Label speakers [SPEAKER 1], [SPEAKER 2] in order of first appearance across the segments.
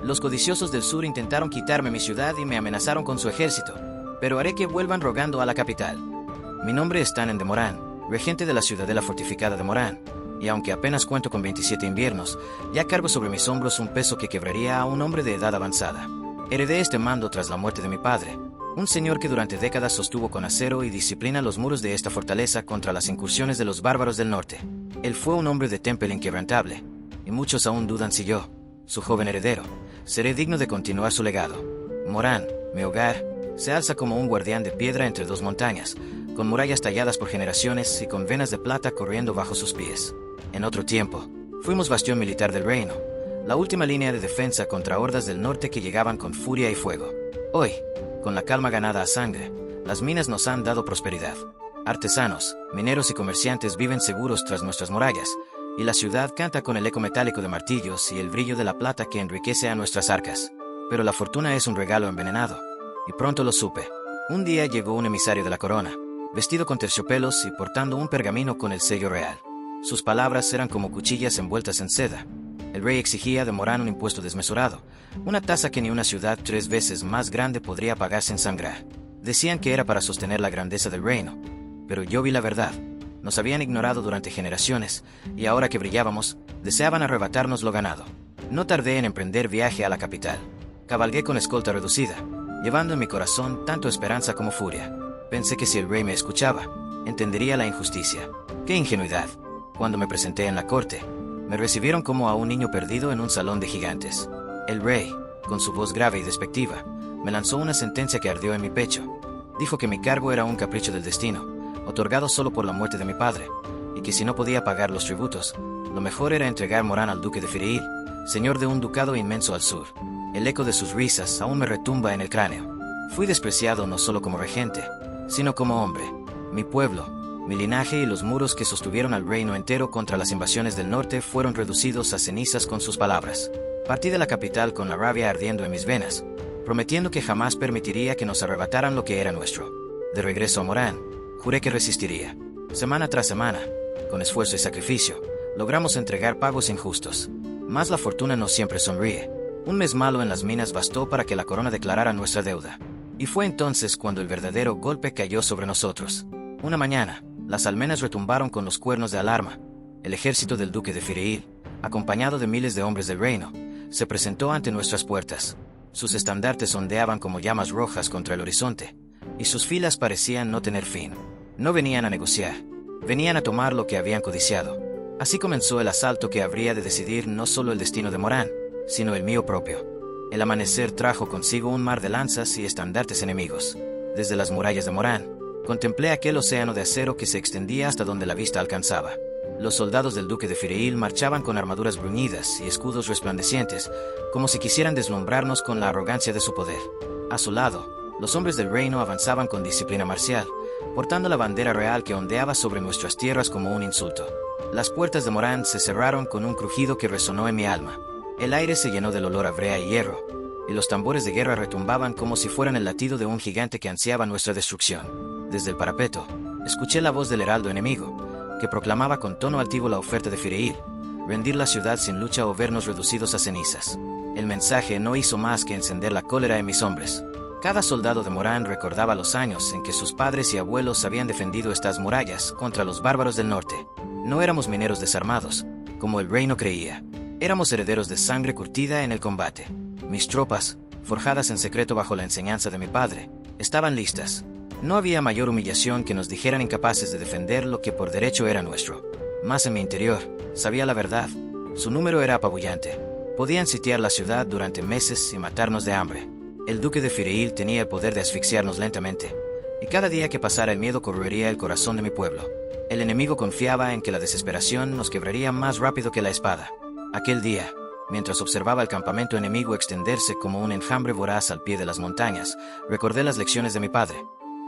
[SPEAKER 1] Los codiciosos del sur intentaron quitarme mi ciudad y me amenazaron con su ejército, pero haré que vuelvan rogando a la capital. Mi nombre es Tannen de Morán, regente de la ciudadela fortificada de Morán, y aunque apenas cuento con 27 inviernos, ya cargo sobre mis hombros un peso que quebraría a un hombre de edad avanzada. Heredé este mando tras la muerte de mi padre, un señor que durante décadas sostuvo con acero y disciplina los muros de esta fortaleza contra las incursiones de los bárbaros del norte. Él fue un hombre de temple inquebrantable, y muchos aún dudan si yo, su joven heredero, seré digno de continuar su legado. Morán, mi hogar, se alza como un guardián de piedra entre dos montañas, con murallas talladas por generaciones y con venas de plata corriendo bajo sus pies. En otro tiempo, fuimos bastión militar del reino, la última línea de defensa contra hordas del norte que llegaban con furia y fuego. Hoy, con la calma ganada a sangre, las minas nos han dado prosperidad. Artesanos, mineros y comerciantes viven seguros tras nuestras murallas, y la ciudad canta con el eco metálico de martillos y el brillo de la plata que enriquece a nuestras arcas. Pero la fortuna es un regalo envenenado, y pronto lo supe. Un día llegó un emisario de la corona, vestido con terciopelos y portando un pergamino con el sello real. Sus palabras eran como cuchillas envueltas en seda. El rey exigía de Morán un impuesto desmesurado, una tasa que ni una ciudad 3 veces más grande podría pagar sin sangrar. Decían que era para sostener la grandeza del reino, pero yo vi la verdad. Nos habían ignorado durante generaciones, y ahora que brillábamos, deseaban arrebatarnos lo ganado. No tardé en emprender viaje a la capital. Cabalgué con escolta reducida, llevando en mi corazón tanto esperanza como furia. Pensé que si el rey me escuchaba, entendería la injusticia. ¡Qué ingenuidad! Cuando me presenté en la corte, me recibieron como a un niño perdido en un salón de gigantes. El rey, con su voz grave y despectiva, me lanzó una sentencia que ardió en mi pecho. Dijo que mi cargo era un capricho del destino, otorgado solo por la muerte de mi padre, y que si no podía pagar los tributos, lo mejor era entregar Morán al duque de Firehill, señor de un ducado inmenso al sur. El eco de sus risas aún me retumba en el cráneo. Fui despreciado no solo como regente, sino como hombre. Mi pueblo, mi linaje y los muros que sostuvieron al reino entero contra las invasiones del norte fueron reducidos a cenizas con sus palabras. Partí de la capital con la rabia ardiendo en mis venas, prometiendo que jamás permitiría que nos arrebataran lo que era nuestro. De regreso a Morán, juré que resistiría. Semana tras semana, con esfuerzo y sacrificio, logramos entregar pagos injustos. Mas la fortuna no siempre sonríe. Un mes malo en las minas bastó para que la corona declarara nuestra deuda. Y fue entonces cuando el verdadero golpe cayó sobre nosotros. Una mañana, las almenas retumbaron con los cuernos de alarma. El ejército del duque de Firehill, acompañado de miles de hombres del reino, se presentó ante nuestras puertas. Sus estandartes ondeaban como llamas rojas contra el horizonte, y sus filas parecían no tener fin. No venían a negociar, venían a tomar lo que habían codiciado. Así comenzó el asalto que habría de decidir no solo el destino de Morán, sino el mío propio. El amanecer trajo consigo un mar de lanzas y estandartes enemigos. Desde las murallas de Morán, contemplé aquel océano de acero que se extendía hasta donde la vista alcanzaba. Los soldados del duque de Firehill marchaban con armaduras bruñidas y escudos resplandecientes, como si quisieran deslumbrarnos con la arrogancia de su poder. A su lado, los hombres del reino avanzaban con disciplina marcial, portando la bandera real que ondeaba sobre nuestras tierras como un insulto. Las puertas de Morán se cerraron con un crujido que resonó en mi alma. El aire se llenó del olor a brea y hierro, y los tambores de guerra retumbaban como si fueran el latido de un gigante que ansiaba nuestra destrucción. Desde el parapeto, escuché la voz del heraldo enemigo, que proclamaba con tono altivo la oferta de Firehill: rendir la ciudad sin lucha o vernos reducidos a cenizas. El mensaje no hizo más que encender la cólera en mis hombres. Cada soldado de Morán recordaba los años en que sus padres y abuelos habían defendido estas murallas contra los bárbaros del norte. No éramos mineros desarmados, como el reino creía. Éramos herederos de sangre curtida en el combate. Mis tropas, forjadas en secreto bajo la enseñanza de mi padre, estaban listas. No había mayor humillación que nos dijeran incapaces de defender lo que por derecho era nuestro. Mas en mi interior, sabía la verdad. Su número era apabullante. Podían sitiar la ciudad durante meses y matarnos de hambre. El duque de Firehill tenía el poder de asfixiarnos lentamente, y cada día que pasara el miedo corroería el corazón de mi pueblo. El enemigo confiaba en que la desesperación nos quebraría más rápido que la espada. Aquel día, mientras observaba el campamento enemigo extenderse como un enjambre voraz al pie de las montañas, recordé las lecciones de mi padre.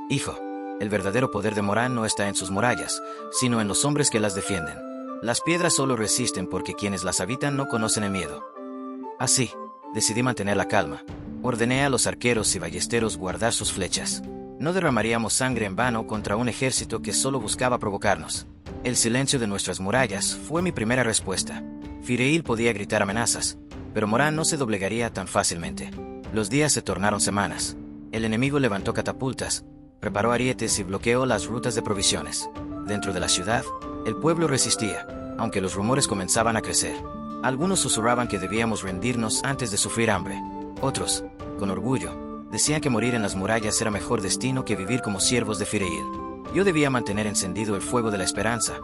[SPEAKER 1] Hijo, el verdadero poder de Morán no está en sus murallas, sino en los hombres que las defienden. Las piedras solo resisten porque quienes las habitan no conocen el miedo. Así, decidí mantener la calma. Ordené a los arqueros y ballesteros guardar sus flechas. No derramaríamos sangre en vano contra un ejército que solo buscaba provocarnos. El silencio de nuestras murallas fue mi primera respuesta. Firehill podía gritar amenazas, Pero Morán no se doblegaría tan fácilmente. Los días se tornaron semanas. El enemigo levantó catapultas, preparó arietes y bloqueó las rutas de provisiones. Dentro de la ciudad, el pueblo resistía, aunque los rumores comenzaban a crecer. Algunos susurraban que debíamos rendirnos antes de sufrir hambre. Otros, con orgullo, decían que morir en las murallas era mejor destino que vivir como siervos de Fireil. Yo debía mantener encendido el fuego de la esperanza,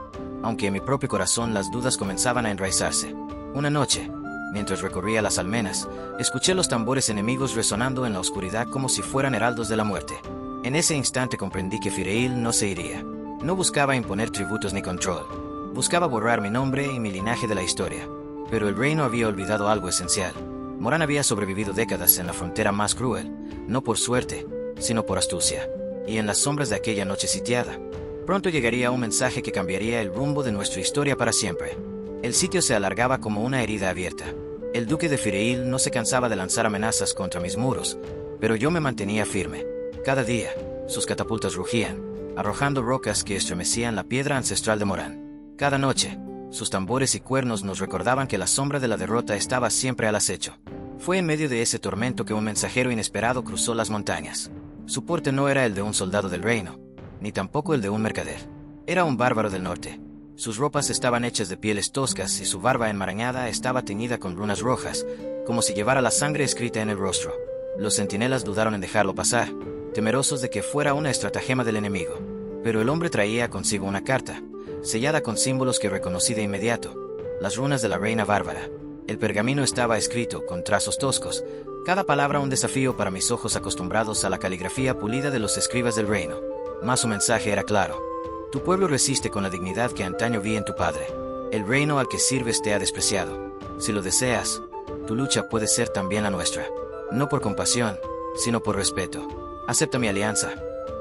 [SPEAKER 1] aunque en mi propio corazón las dudas comenzaban a enraizarse. Una noche, mientras recorría las almenas, escuché los tambores enemigos resonando en la oscuridad como si fueran heraldos de la muerte. En ese instante comprendí que Fireil no se iría. No buscaba imponer tributos ni control. Buscaba borrar mi nombre y mi linaje de la historia. Pero el reino había olvidado algo esencial. Morán había sobrevivido décadas en la frontera más cruel, no por suerte, sino por astucia. Y en las sombras de aquella noche sitiada, pronto llegaría un mensaje que cambiaría el rumbo de nuestra historia para siempre. El sitio se alargaba como una herida abierta. El duque de Fireil no se cansaba de lanzar amenazas contra mis muros, pero yo me mantenía firme. Cada día, sus catapultas rugían, arrojando rocas que estremecían la piedra ancestral de Morán. Cada noche, sus tambores y cuernos nos recordaban que la sombra de la derrota estaba siempre al acecho. Fue en medio de ese tormento que un mensajero inesperado cruzó las montañas. Su porte no era el de un soldado del reino, ni tampoco el de un mercader. Era un bárbaro del norte. Sus ropas estaban hechas de pieles toscas y su barba enmarañada estaba teñida con runas rojas, como si llevara la sangre escrita en el rostro. Los centinelas dudaron en dejarlo pasar, temerosos de que fuera una estratagema del enemigo. Pero el hombre traía consigo una carta, sellada con símbolos que reconocí de inmediato, las runas de la reina bárbara. El pergamino estaba escrito con trazos toscos, cada palabra un desafío para mis ojos acostumbrados a la caligrafía pulida de los escribas del reino. Mas su mensaje era claro. Tu pueblo resiste con la dignidad que antaño vi en tu padre. El reino al que sirves te ha despreciado. Si lo deseas, tu lucha puede ser también la nuestra. No por compasión, sino por respeto. Acepta mi alianza,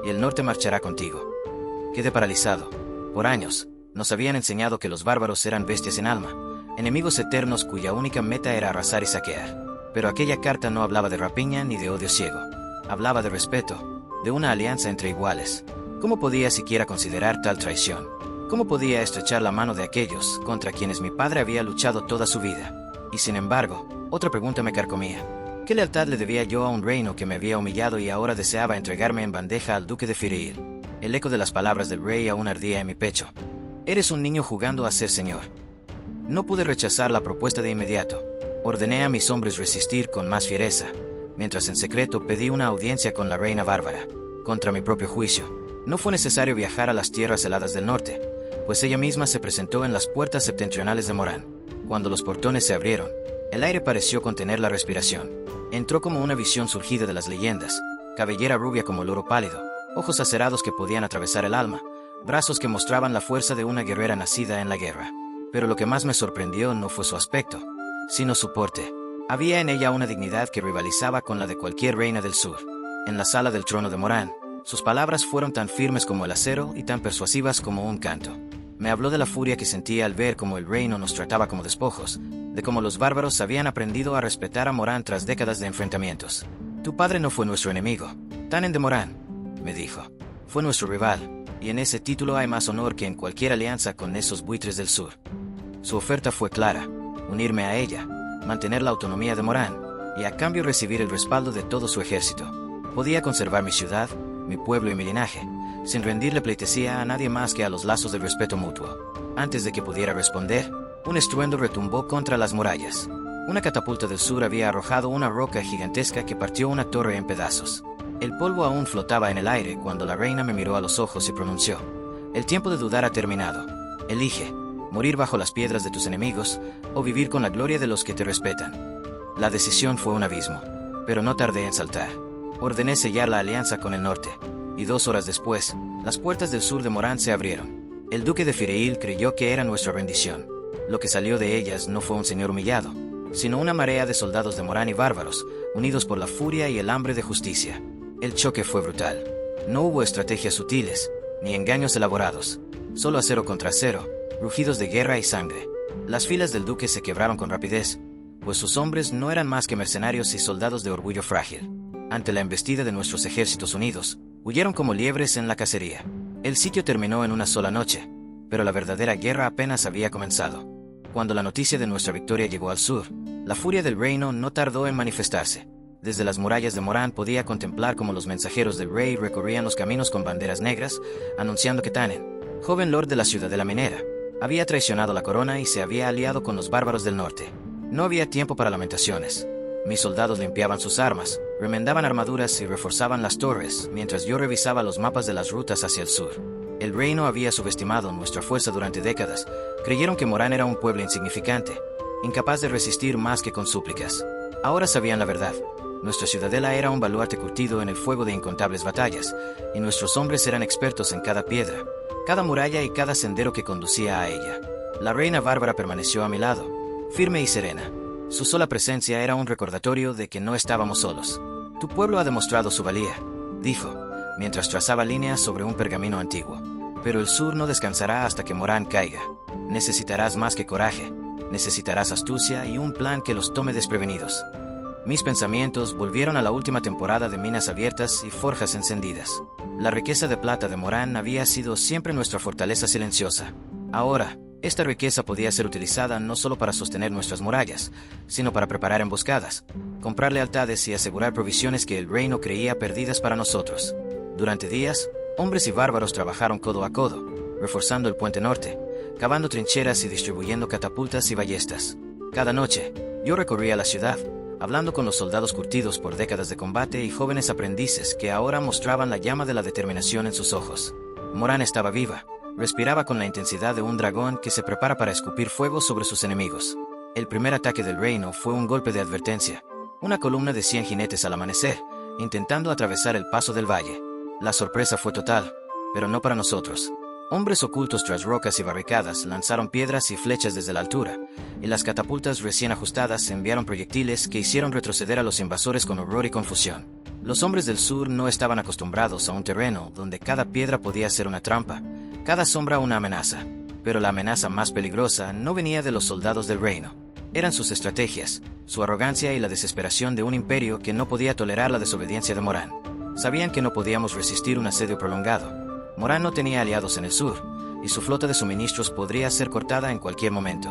[SPEAKER 1] y el norte marchará contigo. Quedé paralizado. Por años, nos habían enseñado que los bárbaros eran bestias en alma, enemigos eternos cuya única meta era arrasar y saquear. Pero aquella carta no hablaba de rapiña ni de odio ciego. Hablaba de respeto, de una alianza entre iguales. ¿Cómo podía siquiera considerar tal traición? ¿Cómo podía estrechar la mano de aquellos contra quienes mi padre había luchado toda su vida? Y sin embargo, otra pregunta me carcomía. ¿Qué lealtad le debía yo a un reino que me había humillado y ahora deseaba entregarme en bandeja al duque de Fireil? El eco de las palabras del rey aún ardía en mi pecho. Eres un niño jugando a ser señor. No pude rechazar la propuesta de inmediato. Ordené a mis hombres resistir con más fiereza, mientras en secreto pedí una audiencia con la reina bárbara, contra mi propio juicio. No fue necesario viajar a las tierras heladas del norte, pues ella misma se presentó en las puertas septentrionales de Morán. Cuando los portones se abrieron, el aire pareció contener la respiración. Entró como una visión surgida de las leyendas, cabellera rubia como el oro pálido, ojos acerados que podían atravesar el alma, brazos que mostraban la fuerza de una guerrera nacida en la guerra. Pero lo que más me sorprendió no fue su aspecto, sino su porte. Había en ella una dignidad que rivalizaba con la de cualquier reina del sur. En la sala del trono de Morán, sus palabras fueron tan firmes como el acero y tan persuasivas como un canto. Me habló de la furia que sentía al ver cómo el reino nos trataba como despojos, de cómo los bárbaros habían aprendido a respetar a Morán tras décadas de enfrentamientos. Tu padre no fue nuestro enemigo, Tannen de Morán, me dijo. Fue nuestro rival, y en ese título hay más honor que en cualquier alianza con esos buitres del sur. Su oferta fue clara: unirme a ella, mantener la autonomía de Morán, y a cambio recibir el respaldo de todo su ejército. Podía conservar mi ciudad, mi pueblo y mi linaje, sin rendirle pleitesía a nadie más que a los lazos del respeto mutuo. Antes de que pudiera responder, un estruendo retumbó contra las murallas. Una catapulta del sur había arrojado una roca gigantesca que partió una torre en pedazos. El polvo aún flotaba en el aire cuando la reina me miró a los ojos y pronunció: el tiempo de dudar ha terminado. Elige, morir bajo las piedras de tus enemigos, o vivir con la gloria de los que te respetan. La decisión fue un abismo, pero no tardé en saltar. Ordené sellar la alianza con el norte, y 2 horas después, las puertas del sur de Morán se abrieron. El duque de Fireil creyó que era nuestra bendición. Lo que salió de ellas no fue un señor humillado, sino una marea de soldados de Morán y bárbaros, unidos por la furia y el hambre de justicia. El choque fue brutal. No hubo estrategias sutiles, ni engaños elaborados, solo acero contra acero, rugidos de guerra y sangre. Las filas del duque se quebraron con rapidez, pues sus hombres no eran más que mercenarios y soldados de orgullo frágil. Ante la embestida de nuestros ejércitos unidos, huyeron como liebres en la cacería. El sitio terminó en una sola noche, pero la verdadera guerra apenas había comenzado. Cuando la noticia de nuestra victoria llegó al sur, La furia del reino no tardó en manifestarse. Desde las murallas de Morán podía contemplar cómo los mensajeros del rey recorrían los caminos con banderas negras, anunciando que Tannen, joven lord de la ciudadela minera, había traicionado la corona y se había aliado con los bárbaros del norte. No había tiempo para lamentaciones. Mis soldados limpiaban sus armas, remendaban armaduras y reforzaban las torres, mientras yo revisaba los mapas de las rutas hacia el sur. El reino había subestimado nuestra fuerza durante décadas. Creyeron que Morán era un pueblo insignificante, incapaz de resistir más que con súplicas. Ahora sabían la verdad. Nuestra ciudadela era un baluarte curtido en el fuego de incontables batallas, y nuestros hombres eran expertos en cada piedra, cada muralla y cada sendero que conducía a ella. La reina bárbara permaneció a mi lado, firme y serena. Su sola presencia era un recordatorio de que no estábamos solos. Tu pueblo ha demostrado su valía, dijo, mientras trazaba líneas sobre un pergamino antiguo. Pero el sur no descansará hasta que Morán caiga. Necesitarás más que coraje. Necesitarás astucia y un plan que los tome desprevenidos. Mis pensamientos volvieron a la última temporada de Minas Abiertas y Forjas Encendidas. La riqueza de plata de Morán había sido siempre nuestra fortaleza silenciosa. Ahora, esta riqueza podía ser utilizada no solo para sostener nuestras murallas, sino para preparar emboscadas, comprar lealtades y asegurar provisiones que el reino creía perdidas para nosotros. Durante días, hombres y bárbaros trabajaron codo a codo, reforzando el puente norte, cavando trincheras y distribuyendo catapultas y ballestas. Cada noche, yo recorría la ciudad, hablando con los soldados curtidos por décadas de combate y jóvenes aprendices que ahora mostraban la llama de la determinación en sus ojos. Morán estaba viva, respiraba con la intensidad de un dragón que se prepara para escupir fuego sobre sus enemigos. El primer ataque del reino fue un golpe de advertencia, una columna de 100 jinetes al amanecer, intentando atravesar el paso del valle. La sorpresa fue total, pero no para nosotros. Hombres ocultos tras rocas y barricadas lanzaron piedras y flechas desde la altura, y las catapultas recién ajustadas enviaron proyectiles que hicieron retroceder a los invasores con horror y confusión. Los hombres del sur no estaban acostumbrados a un terreno donde cada piedra podía ser una trampa, cada sombra una amenaza. Pero la amenaza más peligrosa no venía de los soldados del reino. Eran sus estrategias, su arrogancia y la desesperación de un imperio que no podía tolerar la desobediencia de Morán. Sabían que no podíamos resistir un asedio prolongado. Morán no tenía aliados en el sur, y su flota de suministros podría ser cortada en cualquier momento.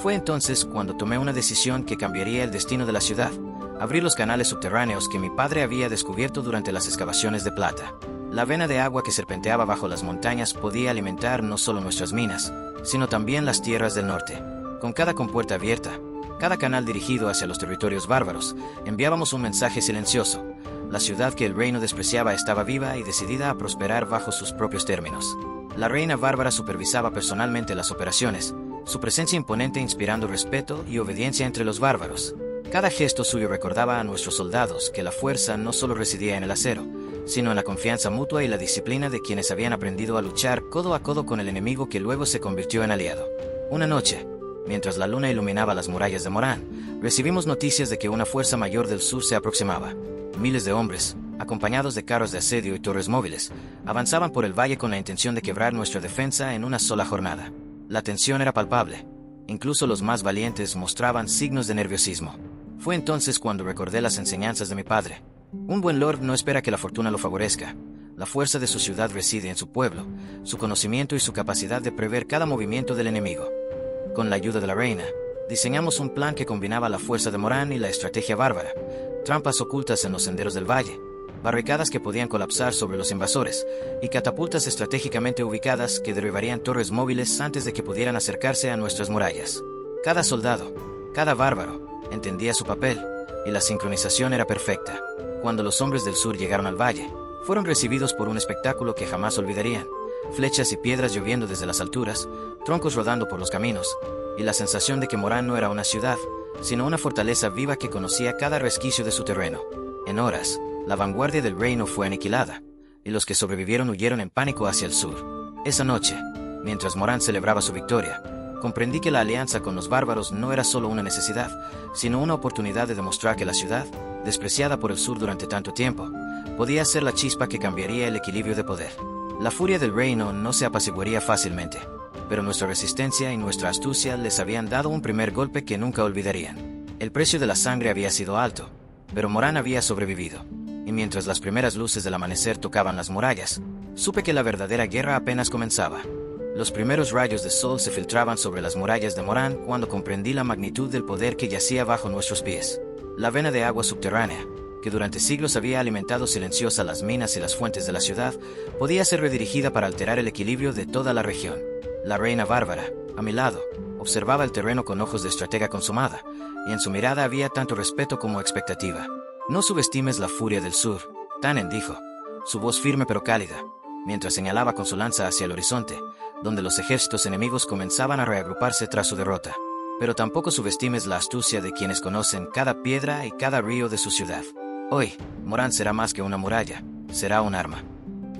[SPEAKER 1] Fue entonces cuando tomé una decisión que cambiaría el destino de la ciudad: abrir los canales subterráneos que mi padre había descubierto durante las excavaciones de plata. La vena de agua que serpenteaba bajo las montañas podía alimentar no solo nuestras minas, sino también las tierras del norte. Con cada compuerta abierta, cada canal dirigido hacia los territorios bárbaros, enviábamos un mensaje silencioso. La ciudad que el reino despreciaba estaba viva y decidida a prosperar bajo sus propios términos. La reina bárbara supervisaba personalmente las operaciones, su presencia imponente inspirando respeto y obediencia entre los bárbaros. Cada gesto suyo recordaba a nuestros soldados que la fuerza no solo residía en el acero, sino en la confianza mutua y la disciplina de quienes habían aprendido a luchar codo a codo con el enemigo que luego se convirtió en aliado. Una noche, mientras la luna iluminaba las murallas de Morán, recibimos noticias de que una fuerza mayor del sur se aproximaba. Miles de hombres, acompañados de carros de asedio y torres móviles, avanzaban por el valle con la intención de quebrar nuestra defensa en una sola jornada. La tensión era palpable. Incluso los más valientes mostraban signos de nerviosismo. Fue entonces cuando recordé las enseñanzas de mi padre. Un buen lord no espera que la fortuna lo favorezca. La fuerza de su ciudad reside en su pueblo, su conocimiento y su capacidad de prever cada movimiento del enemigo. Con la ayuda de la reina, diseñamos un plan que combinaba la fuerza de Morán y la estrategia bárbara. Trampas ocultas en los senderos del valle, barricadas que podían colapsar sobre los invasores, y catapultas estratégicamente ubicadas que derribarían torres móviles antes de que pudieran acercarse a nuestras murallas. Cada soldado, cada bárbaro, entendía su papel, y la sincronización era perfecta. Cuando los hombres del sur llegaron al valle, fueron recibidos por un espectáculo que jamás olvidarían: flechas y piedras lloviendo desde las alturas, troncos rodando por los caminos, y la sensación de que Morán no era una ciudad, sino una fortaleza viva que conocía cada resquicio de su terreno. En horas, la vanguardia del reino fue aniquilada, y los que sobrevivieron huyeron en pánico hacia el sur. Esa noche, mientras Morán celebraba su victoria, comprendí que la alianza con los bárbaros no era solo una necesidad, sino una oportunidad de demostrar que la ciudad, despreciada por el sur durante tanto tiempo, podía ser la chispa que cambiaría el equilibrio de poder. La furia del reino no se apaciguaría fácilmente, pero nuestra resistencia y nuestra astucia les habían dado un primer golpe que nunca olvidarían. El precio de la sangre había sido alto, pero Morán había sobrevivido, y mientras las primeras luces del amanecer tocaban las murallas, supe que la verdadera guerra apenas comenzaba. Los primeros rayos de sol se filtraban sobre las murallas de Morán cuando comprendí la magnitud del poder que yacía bajo nuestros pies. La vena de agua subterránea, que durante siglos había alimentado silenciosa las minas y las fuentes de la ciudad, podía ser redirigida para alterar el equilibrio de toda la región. La reina bárbara, a mi lado, observaba el terreno con ojos de estratega consumada, y en su mirada había tanto respeto como expectativa. «No subestimes la furia del sur», Tannen dijo, su voz firme pero cálida, mientras señalaba con su lanza hacia el horizonte, donde los ejércitos enemigos comenzaban a reagruparse tras su derrota. «Pero tampoco subestimes la astucia de quienes conocen cada piedra y cada río de su ciudad. Hoy, Morán será más que una muralla, será un arma».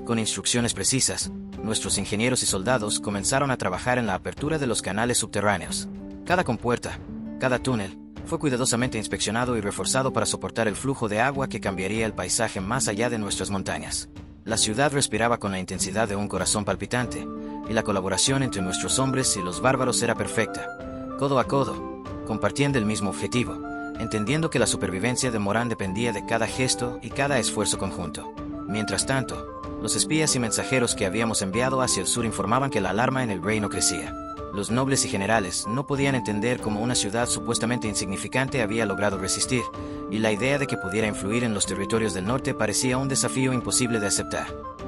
[SPEAKER 1] Con instrucciones precisas, nuestros ingenieros y soldados comenzaron a trabajar en la apertura de los canales subterráneos. Cada compuerta, cada túnel, fue cuidadosamente inspeccionado y reforzado para soportar el flujo de agua que cambiaría el paisaje más allá de nuestras montañas. La ciudad respiraba con la intensidad de un corazón palpitante, y la colaboración entre nuestros hombres y los bárbaros era perfecta. Codo a codo, compartiendo el mismo objetivo, entendiendo que la supervivencia de Morán dependía de cada gesto y cada esfuerzo conjunto. Mientras tanto, los espías y mensajeros que habíamos enviado hacia el sur informaban que la alarma en el reino crecía. Los nobles y generales no podían entender cómo una ciudad supuestamente insignificante había logrado resistir, y la idea de que pudiera influir en los territorios del norte parecía un desafío imposible de aceptar.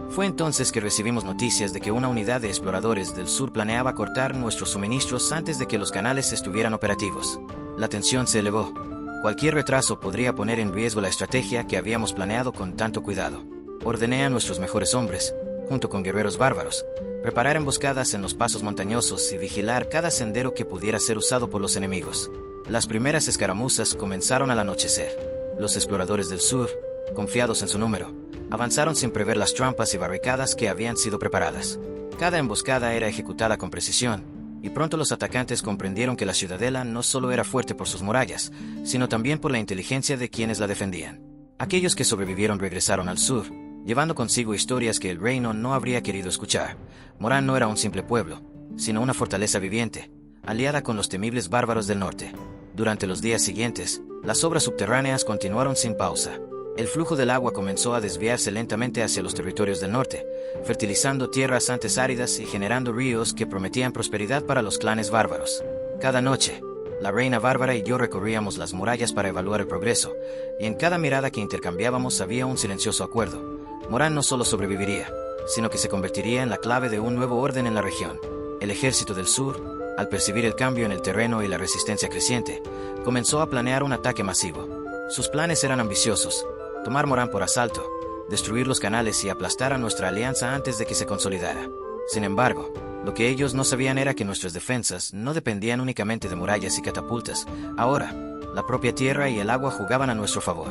[SPEAKER 1] Fue entonces que recibimos noticias de que una unidad de exploradores del sur planeaba cortar nuestros suministros antes de que los canales estuvieran operativos. La tensión se elevó. Cualquier retraso podría poner en riesgo la estrategia que habíamos planeado con tanto cuidado. Ordené a nuestros mejores hombres, junto con guerreros bárbaros, preparar emboscadas en los pasos montañosos y vigilar cada sendero que pudiera ser usado por los enemigos. Las primeras escaramuzas comenzaron al anochecer. Los exploradores del sur, confiados en su número, avanzaron sin prever las trampas y barricadas que habían sido preparadas. Cada emboscada era ejecutada con precisión, y pronto los atacantes comprendieron que la ciudadela no solo era fuerte por sus murallas, sino también por la inteligencia de quienes la defendían. Aquellos que sobrevivieron regresaron al sur, llevando consigo historias que el reino no habría querido escuchar. Morán no era un simple pueblo, sino una fortaleza viviente, aliada con los temibles bárbaros del norte. Durante los días siguientes, las obras subterráneas continuaron sin pausa. El flujo del agua comenzó a desviarse lentamente hacia los territorios del norte, fertilizando tierras antes áridas y generando ríos que prometían prosperidad para los clanes bárbaros. Cada noche, la reina bárbara y yo recorríamos las murallas para evaluar el progreso, y en cada mirada que intercambiábamos había un silencioso acuerdo. Morán no solo sobreviviría, sino que se convertiría en la clave de un nuevo orden en la región. El ejército del sur, al percibir el cambio en el terreno y la resistencia creciente, comenzó a planear un ataque masivo. Sus planes eran ambiciosos: tomar Morán por asalto, destruir los canales y aplastar a nuestra alianza antes de que se consolidara. Sin embargo, lo que ellos no sabían era que nuestras defensas no dependían únicamente de murallas y catapultas. Ahora, la propia tierra y el agua jugaban a nuestro favor.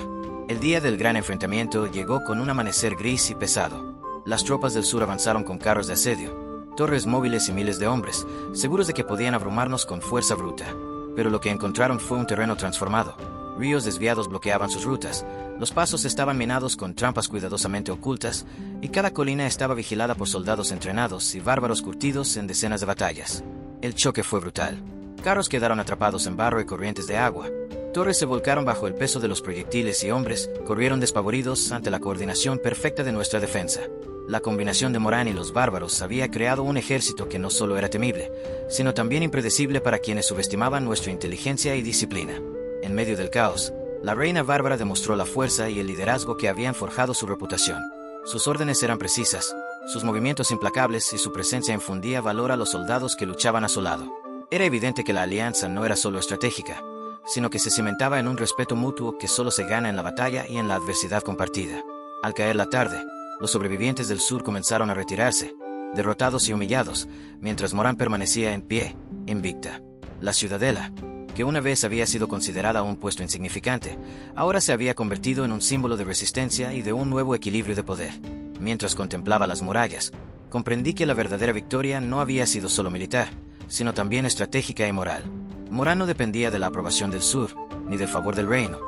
[SPEAKER 1] El día del gran enfrentamiento llegó con un amanecer gris y pesado. Las tropas del sur avanzaron con carros de asedio, torres móviles y miles de hombres, seguros de que podían abrumarnos con fuerza bruta. Pero lo que encontraron fue un terreno transformado. Ríos desviados bloqueaban sus rutas, los pasos estaban minados con trampas cuidadosamente ocultas, y cada colina estaba vigilada por soldados entrenados y bárbaros curtidos en decenas de batallas. El choque fue brutal. Carros quedaron atrapados en barro y corrientes de agua. Torres se volcaron bajo el peso de los proyectiles y hombres corrieron despavoridos ante la coordinación perfecta de nuestra defensa. La combinación de Morán y los bárbaros había creado un ejército que no solo era temible, sino también impredecible para quienes subestimaban nuestra inteligencia y disciplina. En medio del caos, la reina bárbara demostró la fuerza y el liderazgo que habían forjado su reputación. Sus órdenes eran precisas, sus movimientos implacables y su presencia infundía valor a los soldados que luchaban a su lado. Era evidente que la alianza no era solo estratégica, sino que se cimentaba en un respeto mutuo que solo se gana en la batalla y en la adversidad compartida. Al caer la tarde, los sobrevivientes del sur comenzaron a retirarse, derrotados y humillados, mientras Morán permanecía en pie, invicta. La ciudadela, que una vez había sido considerada un puesto insignificante, ahora se había convertido en un símbolo de resistencia y de un nuevo equilibrio de poder. Mientras contemplaba las murallas, comprendí que la verdadera victoria no había sido solo militar, sino también estratégica y moral. Morán no dependía de la aprobación del sur, ni del favor del reino.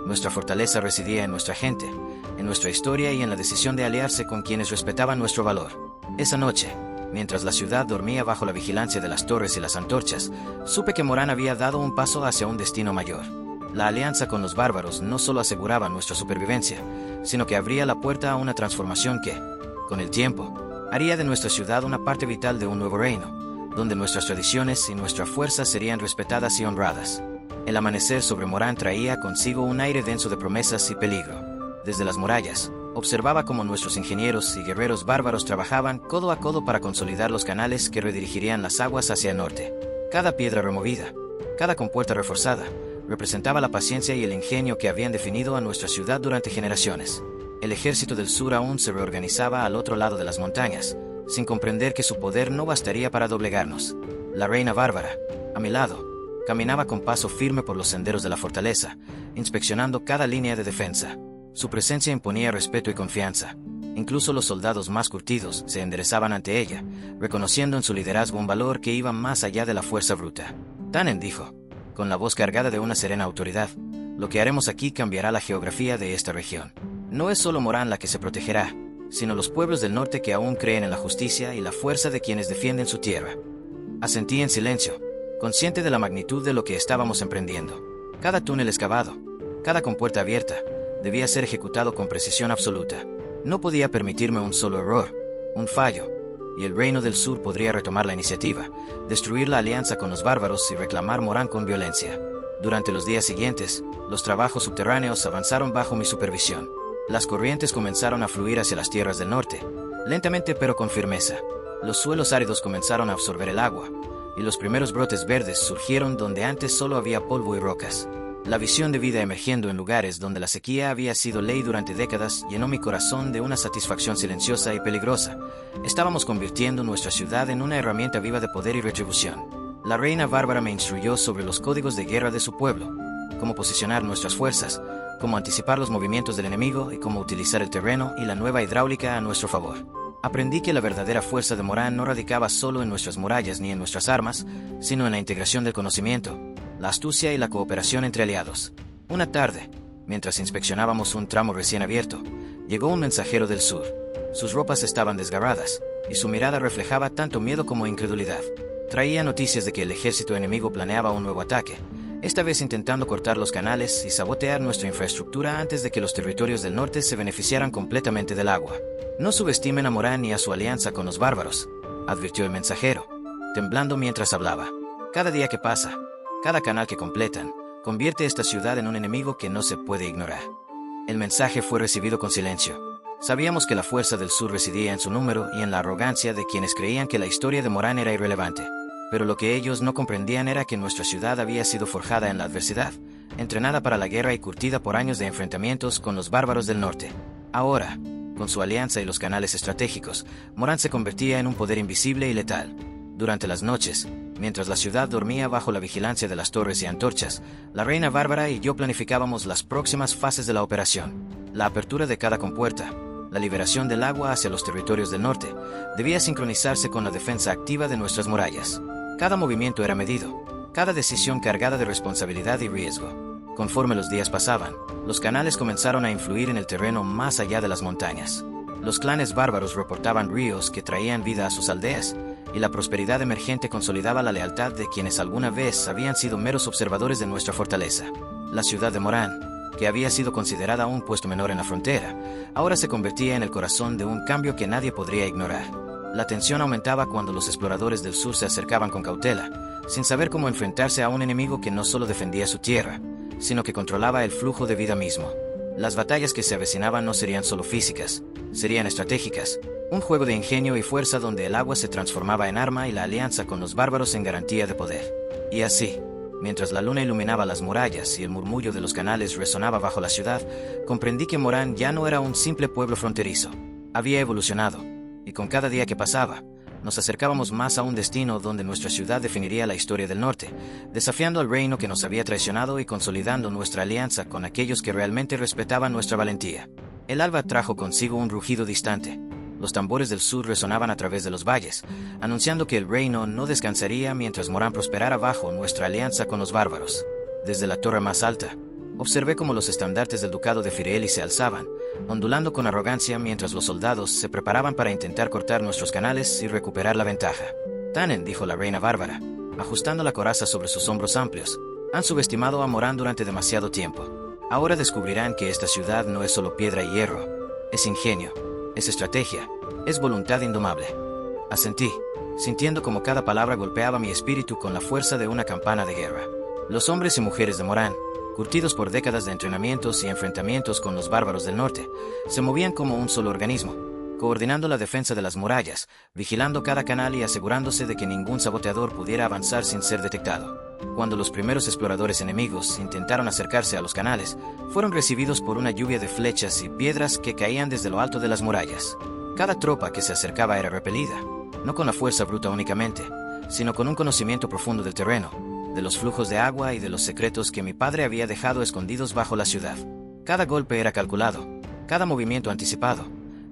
[SPEAKER 1] Nuestra fortaleza residía en nuestra gente, en nuestra historia y en la decisión de aliarse con quienes respetaban nuestro valor. Esa noche, mientras la ciudad dormía bajo la vigilancia de las torres y las antorchas, supe que Morán había dado un paso hacia un destino mayor. La alianza con los bárbaros no solo aseguraba nuestra supervivencia, sino que abría la puerta a una transformación que, con el tiempo, Haría de nuestra ciudad una parte vital de un nuevo reino, donde nuestras tradiciones y nuestra fuerza serían respetadas y honradas. El amanecer sobre Morán traía consigo un aire denso de promesas y peligro. Desde las murallas, observaba cómo nuestros ingenieros y guerreros bárbaros trabajaban codo a codo para consolidar los canales que redirigirían las aguas hacia el norte. Cada piedra removida, cada compuerta reforzada, representaba la paciencia y el ingenio que habían definido a nuestra ciudad durante generaciones. El ejército del sur aún se reorganizaba al otro lado de las montañas, sin comprender que su poder no bastaría para doblegarnos. La reina bárbara, a mi lado, caminaba con paso firme por los senderos de la fortaleza, inspeccionando cada línea de defensa. Su presencia imponía respeto y confianza. Incluso los soldados más curtidos se enderezaban ante ella, reconociendo en su liderazgo un valor que iba más allá de la fuerza bruta. Tannen dijo, con la voz cargada de una serena autoridad, lo que haremos aquí cambiará la geografía de esta región. No es solo Morán la que se protegerá, sino los pueblos del norte que aún creen en la justicia y la fuerza de quienes defienden su tierra. Asentí en silencio, consciente de la magnitud de lo que estábamos emprendiendo. Cada túnel excavado, cada compuerta abierta, debía ser ejecutado con precisión absoluta. No podía permitirme un solo error, un fallo, y el reino del sur podría retomar la iniciativa, destruir la alianza con los bárbaros y reclamar Morán con violencia. Durante los días siguientes, los trabajos subterráneos avanzaron bajo mi supervisión. Las corrientes comenzaron a fluir hacia las tierras del norte, lentamente pero con firmeza. Los suelos áridos comenzaron a absorber el agua, y los primeros brotes verdes surgieron donde antes solo había polvo y rocas. La visión de vida emergiendo en lugares donde la sequía había sido ley durante décadas llenó mi corazón de una satisfacción silenciosa y peligrosa. Estábamos convirtiendo nuestra ciudad en una herramienta viva de poder y retribución. La reina bárbara me instruyó sobre los códigos de guerra de su pueblo, cómo posicionar nuestras fuerzas, cómo anticipar los movimientos del enemigo y cómo utilizar el terreno y la nueva hidráulica a nuestro favor. Aprendí que la verdadera fuerza de Morán no radicaba solo en nuestras murallas ni en nuestras armas, sino en la integración del conocimiento, la astucia y la cooperación entre aliados. Una tarde, mientras inspeccionábamos un tramo recién abierto, llegó un mensajero del sur. Sus ropas estaban desgarradas, y su mirada reflejaba tanto miedo como incredulidad. Traía noticias de que el ejército enemigo planeaba un nuevo ataque, esta vez intentando cortar los canales y sabotear nuestra infraestructura antes de que los territorios del norte se beneficiaran completamente del agua. No subestimen a Morán ni a su alianza con los bárbaros, advirtió el mensajero, temblando mientras hablaba. Cada día que pasa, cada canal que completan, convierte esta ciudad en un enemigo que no se puede ignorar. El mensaje fue recibido con silencio. Sabíamos que la fuerza del sur residía en su número y en la arrogancia de quienes creían que la historia de Morán era irrelevante. Pero lo que ellos no comprendían era que nuestra ciudad había sido forjada en la adversidad, entrenada para la guerra y curtida por años de enfrentamientos con los bárbaros del norte. Ahora, con su alianza y los canales estratégicos, Morán se convertía en un poder invisible y letal. Durante las noches, mientras la ciudad dormía bajo la vigilancia de las torres y antorchas, la reina bárbara y yo planificábamos las próximas fases de la operación. La apertura de cada compuerta, la liberación del agua hacia los territorios del norte, debía sincronizarse con la defensa activa de nuestras murallas. Cada movimiento era medido, cada decisión cargada de responsabilidad y riesgo. Conforme los días pasaban, los canales comenzaron a influir en el terreno más allá de las montañas. Los clanes bárbaros reportaban ríos que traían vida a sus aldeas, y la prosperidad emergente consolidaba la lealtad de quienes alguna vez habían sido meros observadores de nuestra fortaleza. La ciudad de Morán, que había sido considerada un puesto menor en la frontera, ahora se convertía en el corazón de un cambio que nadie podría ignorar. La tensión aumentaba cuando los exploradores del sur se acercaban con cautela, sin saber cómo enfrentarse a un enemigo que no solo defendía su tierra, sino que controlaba el flujo de vida mismo. Las batallas que se avecinaban no serían solo físicas, serían estratégicas, un juego de ingenio y fuerza donde el agua se transformaba en arma y la alianza con los bárbaros en garantía de poder. Y así, mientras la luna iluminaba las murallas y el murmullo de los canales resonaba bajo la ciudad, comprendí que Morán ya no era un simple pueblo fronterizo. Había evolucionado, y con cada día que pasaba, nos acercábamos más a un destino donde nuestra ciudad definiría la historia del norte, desafiando al reino que nos había traicionado y consolidando nuestra alianza con aquellos que realmente respetaban nuestra valentía. El alba trajo consigo un rugido distante. Los tambores del sur resonaban a través de los valles, anunciando que el reino no descansaría mientras Morán prosperara bajo nuestra alianza con los bárbaros. Desde la torre más alta, observé cómo los estandartes del ducado de Firelli se alzaban, ondulando con arrogancia mientras los soldados se preparaban para intentar cortar nuestros canales y recuperar la ventaja. Tannen, dijo la reina bárbara, ajustando la coraza sobre sus hombros amplios, han subestimado a Morán durante demasiado tiempo. Ahora descubrirán que esta ciudad no es solo piedra y hierro, es ingenio, es estrategia, Es voluntad indomable. Asentí, sintiendo como cada palabra golpeaba mi espíritu con la fuerza de una campana de guerra. Los hombres y mujeres de Morán, curtidos por décadas de entrenamientos y enfrentamientos con los bárbaros del norte, se movían como un solo organismo, coordinando la defensa de las murallas, vigilando cada canal y asegurándose de que ningún saboteador pudiera avanzar sin ser detectado. Cuando los primeros exploradores enemigos intentaron acercarse a los canales, fueron recibidos por una lluvia de flechas y piedras que caían desde lo alto de las murallas. Cada tropa que se acercaba era repelida, no con la fuerza bruta únicamente, sino con un conocimiento profundo del terreno, de los flujos de agua y de los secretos que mi padre había dejado escondidos bajo la ciudad. Cada golpe era calculado, cada movimiento anticipado,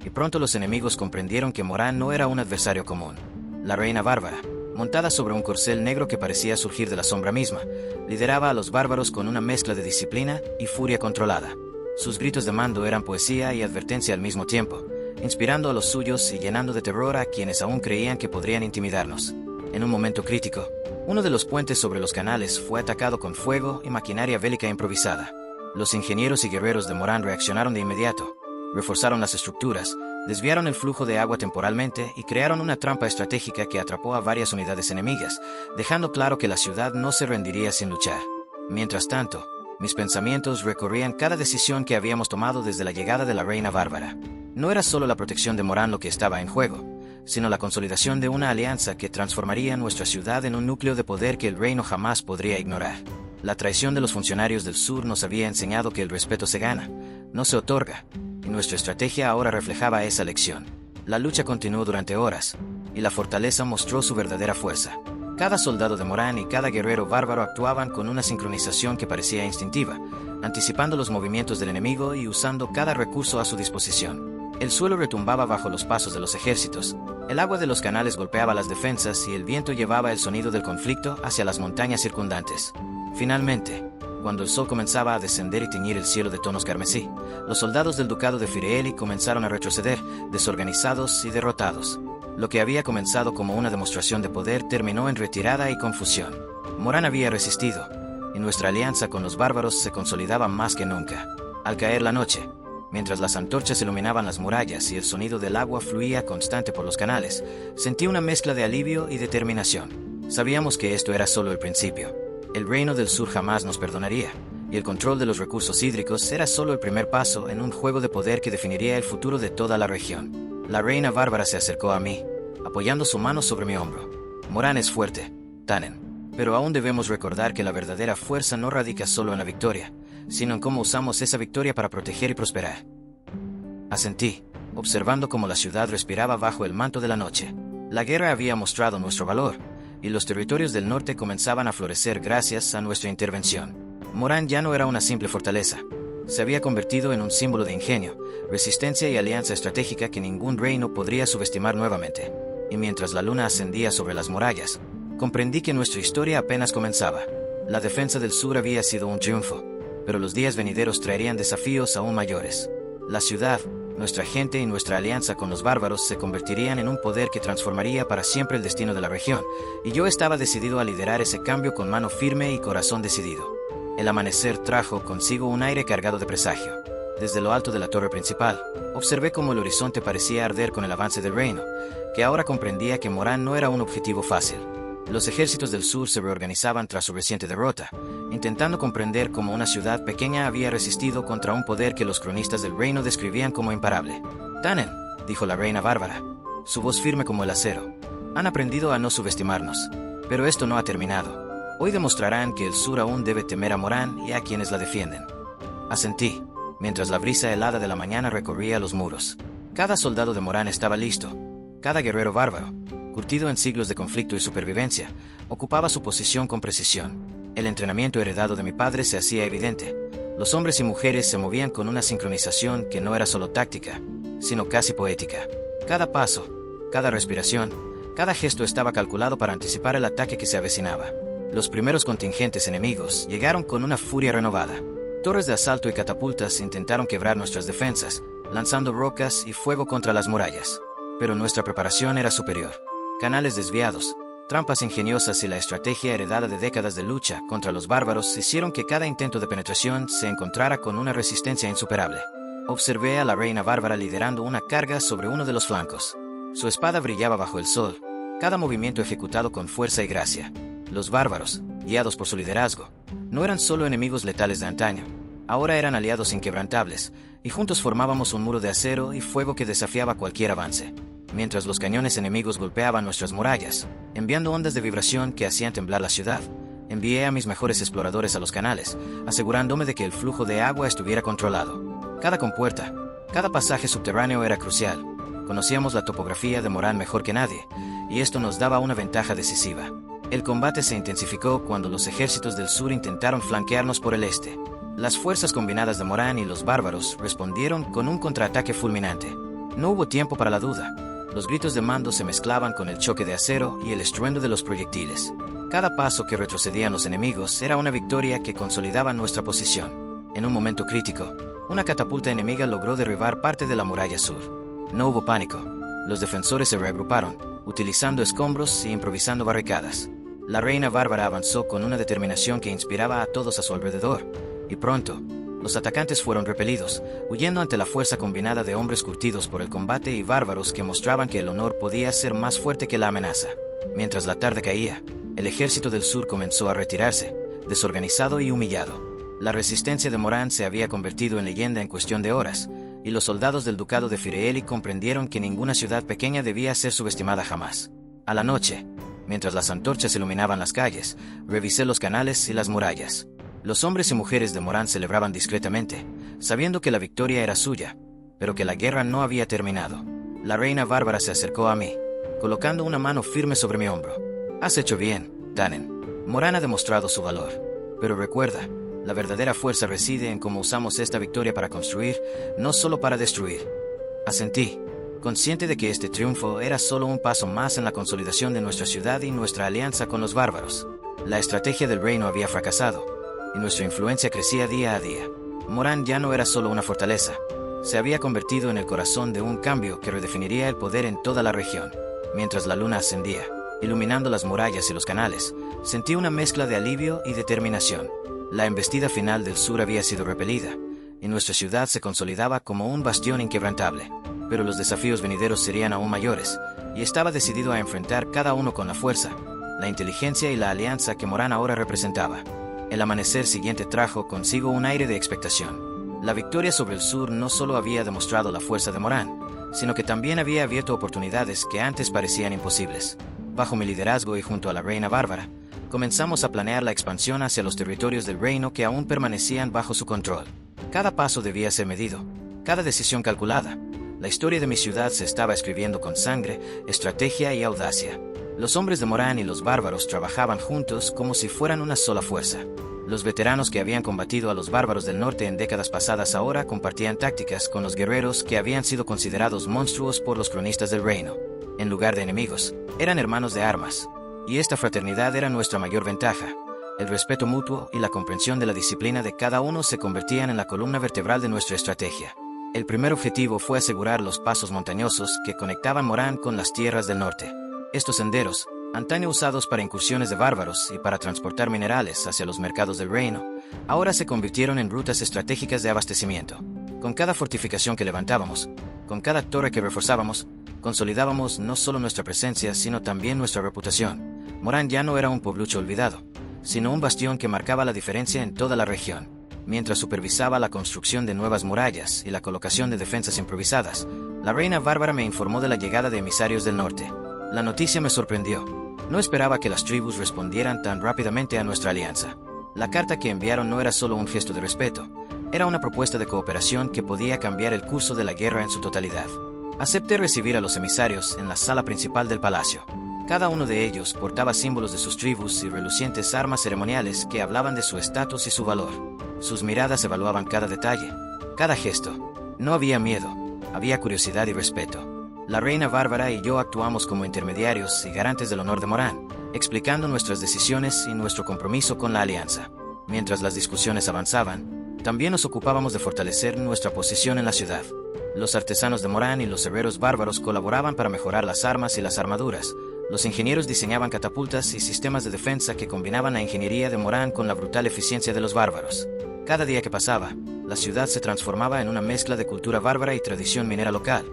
[SPEAKER 1] y pronto los enemigos comprendieron que Morán no era un adversario común. La reina bárbara, montada sobre un corcel negro que parecía surgir de la sombra misma, lideraba a los bárbaros con una mezcla de disciplina y furia controlada. Sus gritos de mando eran poesía y advertencia al mismo tiempo, inspirando a los suyos y llenando de terror a quienes aún creían que podrían intimidarnos. En un momento crítico, uno de los puentes sobre los canales fue atacado con fuego y maquinaria bélica improvisada. Los ingenieros y guerreros de Morán reaccionaron de inmediato, reforzaron las estructuras, desviaron el flujo de agua temporalmente y crearon una trampa estratégica que atrapó a varias unidades enemigas, dejando claro que la ciudad no se rendiría sin luchar. Mientras tanto, mis pensamientos recorrían cada decisión que habíamos tomado desde la llegada de la reina bárbara. No era solo la protección de Morán lo que estaba en juego, sino la consolidación de una alianza que transformaría nuestra ciudad en un núcleo de poder que el reino jamás podría ignorar. La traición de los funcionarios del sur nos había enseñado que el respeto se gana, no se otorga, y nuestra estrategia ahora reflejaba esa lección. La lucha continuó durante horas, y la fortaleza mostró su verdadera fuerza. Cada soldado de Morán y cada guerrero bárbaro actuaban con una sincronización que parecía instintiva, anticipando los movimientos del enemigo y usando cada recurso a su disposición. El suelo retumbaba bajo los pasos de los ejércitos, el agua de los canales golpeaba las defensas y el viento llevaba el sonido del conflicto hacia las montañas circundantes. Finalmente, cuando el sol comenzaba a descender y teñir el cielo de tonos carmesí, los soldados del ducado de Fireeli comenzaron a retroceder, desorganizados y derrotados. Lo que había comenzado como una demostración de poder terminó en retirada y confusión. Morán había resistido, y nuestra alianza con los bárbaros se consolidaba más que nunca. Al caer la noche, mientras las antorchas iluminaban las murallas y el sonido del agua fluía constante por los canales, sentí una mezcla de alivio y determinación. Sabíamos que esto era solo el principio. El reino del sur jamás nos perdonaría, y el control de los recursos hídricos era solo el primer paso en un juego de poder que definiría el futuro de toda la región. La reina bárbara se acercó a mí, apoyando su mano sobre mi hombro. Morán es fuerte, Tannen, pero aún debemos recordar que la verdadera fuerza no radica solo en la victoria, sino en cómo usamos esa victoria para proteger y prosperar. Asentí, observando cómo la ciudad respiraba bajo el manto de la noche. La guerra había mostrado nuestro valor, y los territorios del norte comenzaban a florecer gracias a nuestra intervención. Morán ya no era una simple fortaleza. Se había convertido en un símbolo de ingenio, resistencia y alianza estratégica que ningún reino podría subestimar nuevamente. Y mientras la luna ascendía sobre las murallas, comprendí que nuestra historia apenas comenzaba. La defensa del sur había sido un triunfo, pero los días venideros traerían desafíos aún mayores. La ciudad, nuestra gente y nuestra alianza con los bárbaros se convertirían en un poder que transformaría para siempre el destino de la región, y yo estaba decidido a liderar ese cambio con mano firme y corazón decidido. El amanecer trajo consigo un aire cargado de presagio. Desde lo alto de la torre principal, observé cómo el horizonte parecía arder con el avance del reino, que ahora comprendía que Morán no era un objetivo fácil. Los ejércitos del sur se reorganizaban tras su reciente derrota, intentando comprender cómo una ciudad pequeña había resistido contra un poder que los cronistas del reino describían como imparable. «Tannen», dijo la reina bárbara, su voz firme como el acero, «han aprendido a no subestimarnos, pero esto no ha terminado. Hoy demostrarán que el sur aún debe temer a Morán y a quienes la defienden». Asentí, mientras la brisa helada de la mañana recorría los muros. Cada soldado de Morán estaba listo, cada guerrero bárbaro, curtido en siglos de conflicto y supervivencia, ocupaba su posición con precisión. El entrenamiento heredado de mi padre se hacía evidente. Los hombres y mujeres se movían con una sincronización que no era solo táctica, sino casi poética. Cada paso, cada respiración, cada gesto estaba calculado para anticipar el ataque que se avecinaba. Los primeros contingentes enemigos llegaron con una furia renovada. Torres de asalto y catapultas intentaron quebrar nuestras defensas, lanzando rocas y fuego contra las murallas. Pero nuestra preparación era superior. Canales desviados, trampas ingeniosas y la estrategia heredada de décadas de lucha contra los bárbaros hicieron que cada intento de penetración se encontrara con una resistencia insuperable. Observé a la reina bárbara liderando una carga sobre uno de los flancos. Su espada brillaba bajo el sol, cada movimiento ejecutado con fuerza y gracia. Los bárbaros, guiados por su liderazgo, no eran solo enemigos letales de antaño, ahora eran aliados inquebrantables, y juntos formábamos un muro de acero y fuego que desafiaba cualquier avance. Mientras los cañones enemigos golpeaban nuestras murallas, enviando ondas de vibración que hacían temblar la ciudad, envié a mis mejores exploradores a los canales, asegurándome de que el flujo de agua estuviera controlado. Cada compuerta, cada pasaje subterráneo era crucial. Conocíamos la topografía de Morán mejor que nadie, y esto nos daba una ventaja decisiva. El combate se intensificó cuando los ejércitos del sur intentaron flanquearnos por el este. Las fuerzas combinadas de Morán y los bárbaros respondieron con un contraataque fulminante. No hubo tiempo para la duda. Los gritos de mando se mezclaban con el choque de acero y el estruendo de los proyectiles. Cada paso que retrocedían los enemigos era una victoria que consolidaba nuestra posición. En un momento crítico, una catapulta enemiga logró derribar parte de la muralla sur. No hubo pánico. Los defensores se reagruparon, utilizando escombros e improvisando barricadas. La reina bárbara avanzó con una determinación que inspiraba a todos a su alrededor, y pronto, los atacantes fueron repelidos, huyendo ante la fuerza combinada de hombres curtidos por el combate y bárbaros que mostraban que el honor podía ser más fuerte que la amenaza. Mientras la tarde caía, el ejército del sur comenzó a retirarse, desorganizado y humillado. La resistencia de Morán se había convertido en leyenda en cuestión de horas, y los soldados del ducado de Fireeli comprendieron que ninguna ciudad pequeña debía ser subestimada jamás. A la noche, mientras las antorchas iluminaban las calles, revisé los canales y las murallas. Los hombres y mujeres de Morán celebraban discretamente, sabiendo que la victoria era suya, pero que la guerra no había terminado. La reina bárbara se acercó a mí, colocando una mano firme sobre mi hombro. «Has hecho bien, Danen. Morán ha demostrado su valor. Pero recuerda, la verdadera fuerza reside en cómo usamos esta victoria para construir, no solo para destruir». Asentí, consciente de que este triunfo era solo un paso más en la consolidación de nuestra ciudad y nuestra alianza con los bárbaros. La estrategia del reino había fracasado, y nuestra influencia crecía día a día. Morán ya no era solo una fortaleza, se había convertido en el corazón de un cambio que redefiniría el poder en toda la región. Mientras la luna ascendía, iluminando las murallas y los canales, sentí una mezcla de alivio y determinación. La embestida final del sur había sido repelida, y nuestra ciudad se consolidaba como un bastión inquebrantable. Pero los desafíos venideros serían aún mayores, y estaba decidido a enfrentar cada uno con la fuerza, la inteligencia y la alianza que Morán ahora representaba. El amanecer siguiente trajo consigo un aire de expectación. La victoria sobre el sur no solo había demostrado la fuerza de Morán, sino que también había abierto oportunidades que antes parecían imposibles. Bajo mi liderazgo y junto a la reina bárbara, comenzamos a planear la expansión hacia los territorios del reino que aún permanecían bajo su control. Cada paso debía ser medido, cada decisión calculada. La historia de mi ciudad se estaba escribiendo con sangre, estrategia y audacia. Los hombres de Morán y los bárbaros trabajaban juntos como si fueran una sola fuerza. Los veteranos que habían combatido a los bárbaros del norte en décadas pasadas ahora compartían tácticas con los guerreros que habían sido considerados monstruos por los cronistas del reino. En lugar de enemigos, eran hermanos de armas. Y esta fraternidad era nuestra mayor ventaja. El respeto mutuo y la comprensión de la disciplina de cada uno se convertían en la columna vertebral de nuestra estrategia. El primer objetivo fue asegurar los pasos montañosos que conectaban Morán con las tierras del norte. Estos senderos, antaño usados para incursiones de bárbaros y para transportar minerales hacia los mercados del reino, ahora se convirtieron en rutas estratégicas de abastecimiento. Con cada fortificación que levantábamos, con cada torre que reforzábamos, consolidábamos no solo nuestra presencia, sino también nuestra reputación. Morán ya no era un pueblucho olvidado, sino un bastión que marcaba la diferencia en toda la región. Mientras supervisaba la construcción de nuevas murallas y la colocación de defensas improvisadas, la reina bárbara me informó de la llegada de emisarios del norte. La noticia me sorprendió. No esperaba que las tribus respondieran tan rápidamente a nuestra alianza. La carta que enviaron no era solo un gesto de respeto, era una propuesta de cooperación que podía cambiar el curso de la guerra en su totalidad. Acepté recibir a los emisarios en la sala principal del palacio. Cada uno de ellos portaba símbolos de sus tribus y relucientes armas ceremoniales que hablaban de su estatus y su valor. Sus miradas evaluaban cada detalle, cada gesto. No había miedo, había curiosidad y respeto. La reina bárbara y yo actuamos como intermediarios y garantes del honor de Morán, explicando nuestras decisiones y nuestro compromiso con la alianza. Mientras las discusiones avanzaban, también nos ocupábamos de fortalecer nuestra posición en la ciudad. Los artesanos de Morán y los herreros bárbaros colaboraban para mejorar las armas y las armaduras. Los ingenieros diseñaban catapultas y sistemas de defensa que combinaban la ingeniería de Morán con la brutal eficiencia de los bárbaros. Cada día que pasaba, la ciudad se transformaba en una mezcla de cultura bárbara y tradición minera local,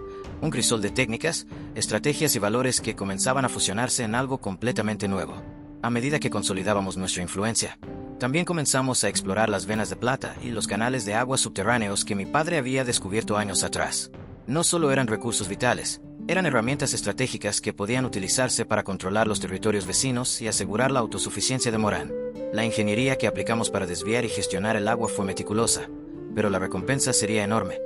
[SPEAKER 1] Un crisol de técnicas, estrategias y valores que comenzaban a fusionarse en algo completamente nuevo. A medida que consolidábamos nuestra influencia, también comenzamos a explorar las venas de plata y los canales de agua subterráneos que mi padre había descubierto años atrás. No solo eran recursos vitales, eran herramientas estratégicas que podían utilizarse para controlar los territorios vecinos y asegurar la autosuficiencia de Morán. La ingeniería que aplicamos para desviar y gestionar el agua fue meticulosa, pero la recompensa sería enorme.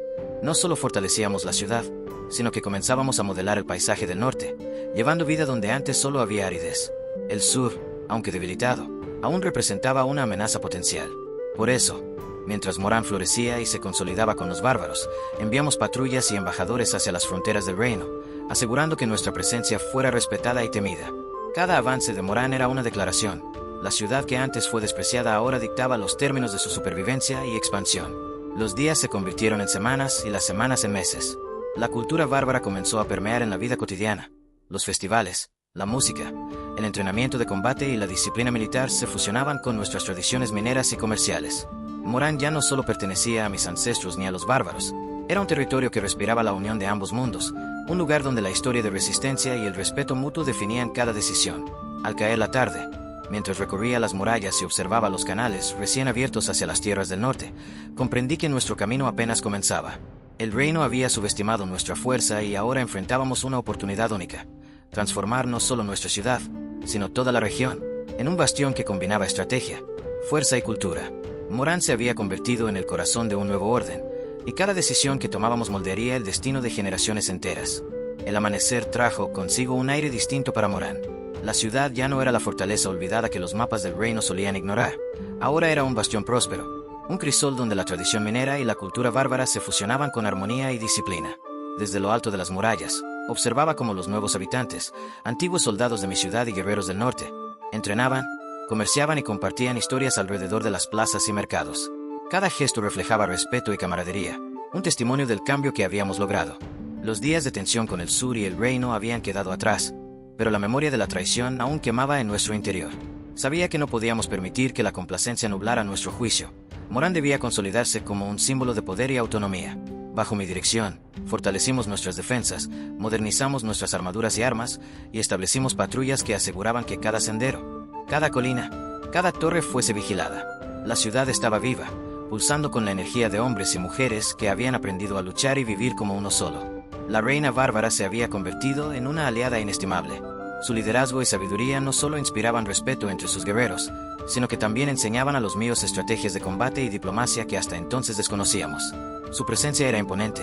[SPEAKER 1] No solo fortalecíamos la ciudad, sino que comenzábamos a modelar el paisaje del norte, llevando vida donde antes solo había aridez. El sur, aunque debilitado, aún representaba una amenaza potencial. Por eso, mientras Morán florecía y se consolidaba con los bárbaros, enviamos patrullas y embajadores hacia las fronteras del reino, asegurando que nuestra presencia fuera respetada y temida. Cada avance de Morán era una declaración. La ciudad que antes fue despreciada ahora dictaba los términos de su supervivencia y expansión. Los días se convirtieron en semanas y las semanas en meses. La cultura bárbara comenzó a permear en la vida cotidiana. Los festivales, la música, el entrenamiento de combate y la disciplina militar se fusionaban con nuestras tradiciones mineras y comerciales. Morán ya no solo pertenecía a mis ancestros ni a los bárbaros, era un territorio que respiraba la unión de ambos mundos, un lugar donde la historia de resistencia y el respeto mutuo definían cada decisión. Al caer la tarde, mientras recorría las murallas y observaba los canales recién abiertos hacia las tierras del norte, comprendí que nuestro camino apenas comenzaba. El reino había subestimado nuestra fuerza y ahora enfrentábamos una oportunidad única: transformar no solo nuestra ciudad, sino toda la región, en un bastión que combinaba estrategia, fuerza y cultura. Morán se había convertido en el corazón de un nuevo orden, y cada decisión que tomábamos moldearía el destino de generaciones enteras. El amanecer trajo consigo un aire distinto para Morán. La ciudad ya no era la fortaleza olvidada que los mapas del reino solían ignorar. Ahora era un bastión próspero, un crisol donde la tradición minera y la cultura bárbara se fusionaban con armonía y disciplina. Desde lo alto de las murallas, observaba cómo los nuevos habitantes, antiguos soldados de mi ciudad y guerreros del norte, entrenaban, comerciaban y compartían historias alrededor de las plazas y mercados. Cada gesto reflejaba respeto y camaradería, un testimonio del cambio que habíamos logrado. Los días de tensión con el sur y el reino habían quedado atrás, pero la memoria de la traición aún quemaba en nuestro interior. Sabía que no podíamos permitir que la complacencia nublara nuestro juicio. Morán debía consolidarse como un símbolo de poder y autonomía. Bajo mi dirección, fortalecimos nuestras defensas, modernizamos nuestras armaduras y armas, y establecimos patrullas que aseguraban que cada sendero, cada colina, cada torre fuese vigilada. La ciudad estaba viva, pulsando con la energía de hombres y mujeres que habían aprendido a luchar y vivir como uno solo. La reina bárbara se había convertido en una aliada inestimable. Su liderazgo y sabiduría no solo inspiraban respeto entre sus guerreros, sino que también enseñaban a los míos estrategias de combate y diplomacia que hasta entonces desconocíamos. Su presencia era imponente,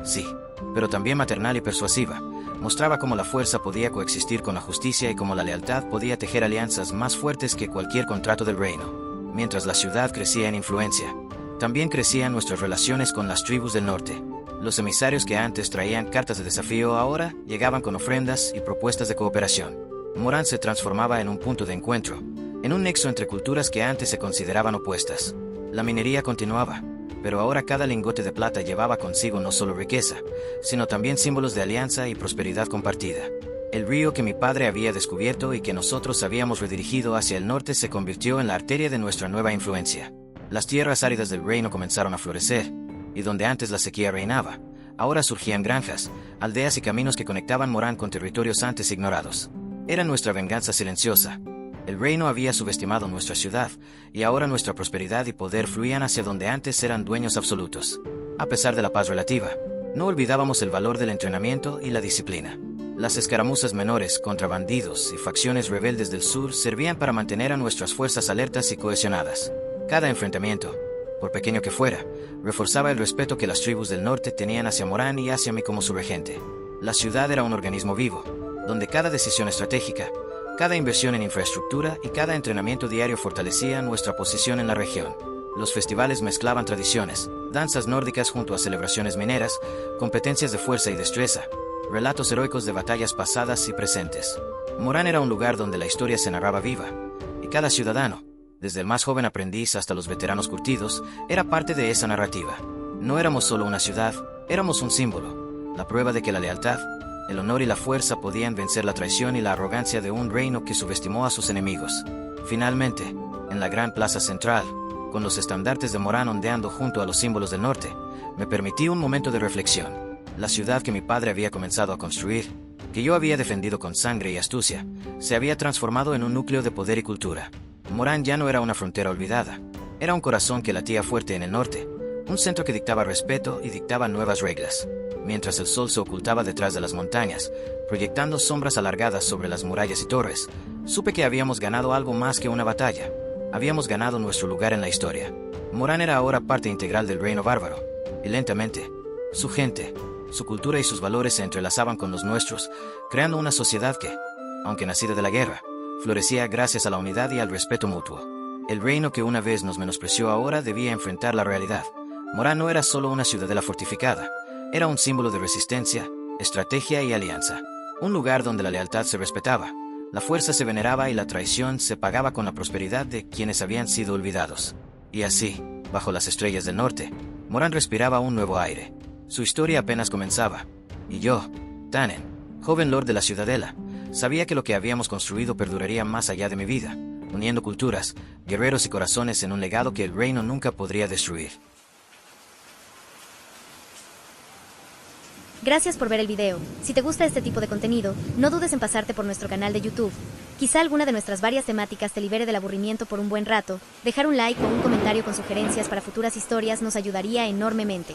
[SPEAKER 1] sí, pero también maternal y persuasiva. Mostraba cómo la fuerza podía coexistir con la justicia y cómo la lealtad podía tejer alianzas más fuertes que cualquier contrato del reino. Mientras la ciudad crecía en influencia, también crecían nuestras relaciones con las tribus del norte. Los emisarios que antes traían cartas de desafío ahora llegaban con ofrendas y propuestas de cooperación. Morán se transformaba en un punto de encuentro, en un nexo entre culturas que antes se consideraban opuestas. La minería continuaba, pero ahora cada lingote de plata llevaba consigo no solo riqueza, sino también símbolos de alianza y prosperidad compartida. El río que mi padre había descubierto y que nosotros habíamos redirigido hacia el norte se convirtió en la arteria de nuestra nueva influencia. Las tierras áridas del reino comenzaron a florecer, y donde antes la sequía reinaba, ahora surgían granjas, aldeas y caminos que conectaban Morán con territorios antes ignorados. Era nuestra venganza silenciosa. El reino había subestimado nuestra ciudad, y ahora nuestra prosperidad y poder fluían hacia donde antes eran dueños absolutos. A pesar de la paz relativa, no olvidábamos el valor del entrenamiento y la disciplina. Las escaramuzas menores contra bandidos y facciones rebeldes del sur servían para mantener a nuestras fuerzas alertas y cohesionadas. Cada enfrentamiento, por pequeño que fuera, reforzaba el respeto que las tribus del norte tenían hacia Morán y hacia mí como su regente. La ciudad era un organismo vivo, donde cada decisión estratégica, cada inversión en infraestructura y cada entrenamiento diario fortalecía nuestra posición en la región. Los festivales mezclaban tradiciones, danzas nórdicas junto a celebraciones mineras, competencias de fuerza y destreza, relatos heroicos de batallas pasadas y presentes. Morán era un lugar donde la historia se narraba viva, y cada ciudadano, desde el más joven aprendiz hasta los veteranos curtidos, era parte de esa narrativa. No éramos solo una ciudad, éramos un símbolo, la prueba de que la lealtad, el honor y la fuerza podían vencer la traición y la arrogancia de un reino que subestimó a sus enemigos. Finalmente, en la gran plaza central, con los estandartes de Morán ondeando junto a los símbolos del norte, me permití un momento de reflexión. La ciudad que mi padre había comenzado a construir, que yo había defendido con sangre y astucia, se había transformado en un núcleo de poder y cultura. Morán ya no era una frontera olvidada, era un corazón que latía fuerte en el norte, un centro que dictaba respeto y dictaba nuevas reglas. Mientras el sol se ocultaba detrás de las montañas, proyectando sombras alargadas sobre las murallas y torres, supe que habíamos ganado algo más que una batalla. Habíamos ganado nuestro lugar en la historia. Morán era ahora parte integral del reino bárbaro, y lentamente, su gente, su cultura y sus valores se entrelazaban con los nuestros, creando una sociedad que, aunque nacida de la guerra, florecía gracias a la unidad y al respeto mutuo. El reino que una vez nos menospreció ahora debía enfrentar la realidad. Morán no era solo una ciudadela fortificada, era un símbolo de resistencia, estrategia y alianza. Un lugar donde la lealtad se respetaba, la fuerza se veneraba y la traición se pagaba con la prosperidad de quienes habían sido olvidados. Y así, bajo las estrellas del norte, Morán respiraba un nuevo aire. Su historia apenas comenzaba. Y yo, Tannen, joven lord de la ciudadela, sabía que lo que habíamos construido perduraría más allá de mi vida, uniendo culturas, guerreros y corazones en un legado que el reino nunca podría destruir.
[SPEAKER 2] Gracias por ver el video. Si te gusta este tipo de contenido, no dudes en pasarte por nuestro canal de YouTube. Quizá alguna de nuestras varias temáticas te libere del aburrimiento por un buen rato. Dejar un like o un comentario con sugerencias para futuras historias nos ayudaría enormemente.